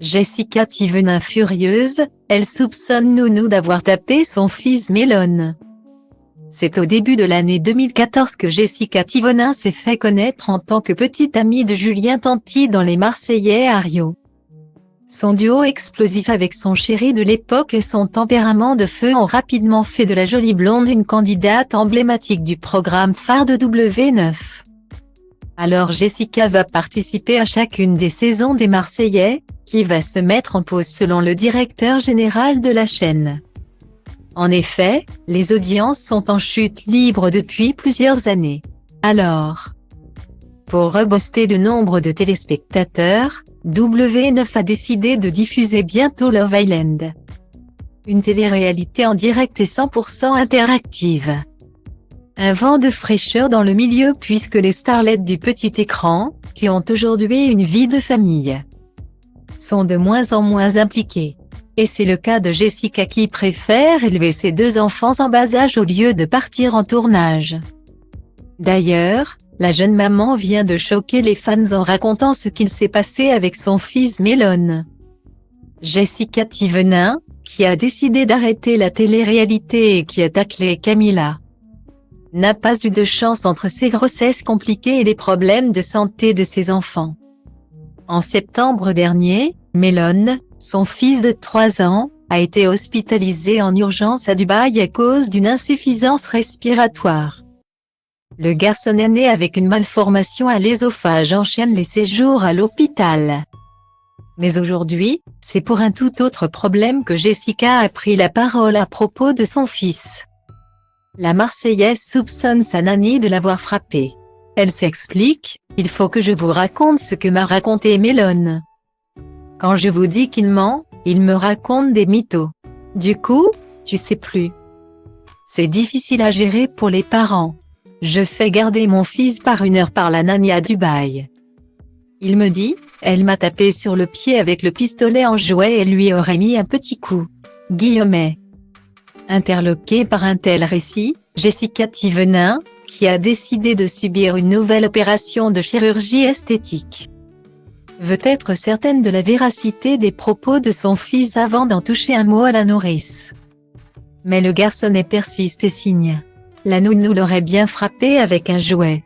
Jessica Thivenin furieuse, elle soupçonne Nounou d'avoir tapé son fils Melon. C'est au début de l'année 2014 que Jessica Thivenin s'est fait connaître en tant que petite amie de Julien Tanti dans Les Marseillais à Rio. Son duo explosif avec son chéri de l'époque et son tempérament de feu ont rapidement fait de la jolie blonde une candidate emblématique du programme phare de W9. Alors Jessica va participer à chacune des saisons des Marseillais, qui va se mettre en pause selon le directeur général de la chaîne. En effet, les audiences sont en chute libre depuis plusieurs années. Alors, pour rebooster le nombre de téléspectateurs, W9 a décidé de diffuser bientôt Love Island. Une télé-réalité en direct et 100% interactive. Un vent de fraîcheur dans le milieu puisque les starlettes du petit écran, qui ont aujourd'hui une vie de famille, sont de moins en moins impliquées. Et c'est le cas de Jessica qui préfère élever ses deux enfants en bas âge au lieu de partir en tournage. D'ailleurs, la jeune maman vient de choquer les fans en racontant ce qu'il s'est passé avec son fils Melon. Jessica Thivenin, qui a décidé d'arrêter la télé-réalité et qui a taclé Camila, n'a pas eu de chance entre ses grossesses compliquées et les problèmes de santé de ses enfants. En septembre dernier, Melon, son fils de 3 ans, a été hospitalisé en urgence à Dubaï à cause d'une insuffisance respiratoire. Le garçon est né avec une malformation à l'ésophage enchaîne les séjours à l'hôpital. Mais aujourd'hui, c'est pour un tout autre problème que Jessica a pris la parole à propos de son fils. La Marseillaise soupçonne sa nanny de l'avoir frappé. Elle s'explique, « Il faut que je vous raconte ce que m'a raconté Melon. Quand je vous dis qu'il ment, il me raconte des mythos. Du coup, tu sais plus. C'est difficile à gérer pour les parents. Je fais garder mon fils par 1 heure par la nanny à Dubaï. Il me dit, elle m'a tapé sur le pied avec le pistolet en jouet et lui aurait mis un petit coup. » Guillemets. Interloquée par un tel récit, Jessica Thivenin, qui a décidé de subir une nouvelle opération de chirurgie esthétique, veut être certaine de la véracité des propos de son fils avant d'en toucher un mot à la nourrice. Mais le garçonnet persiste et signe. La nounou l'aurait bien frappé avec un jouet.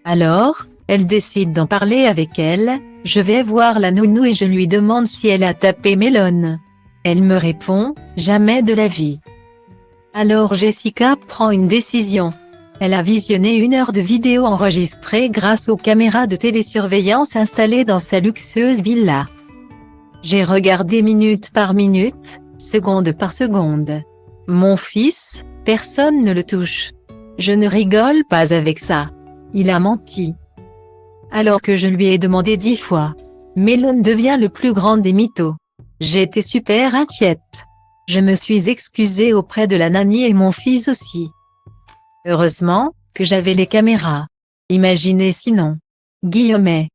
Alors, elle décide d'en parler avec elle, je vais voir la nounou et je lui demande si elle a tapé Melon. Elle me répond, jamais de la vie. Alors Jessica prend une décision. Elle a visionné 1 heure de vidéo enregistrée grâce aux caméras de télésurveillance installées dans sa luxueuse villa. J'ai regardé minute par minute, seconde par seconde. Mon fils, personne ne le touche. Je ne rigole pas avec ça. Il a menti. Alors que je lui ai demandé 10 fois. Melon devient le plus grand des mythos. J'étais super inquiète. Je me suis excusée auprès de la nanny et mon fils aussi. Heureusement, que j'avais les caméras. Imaginez sinon. Guillemets.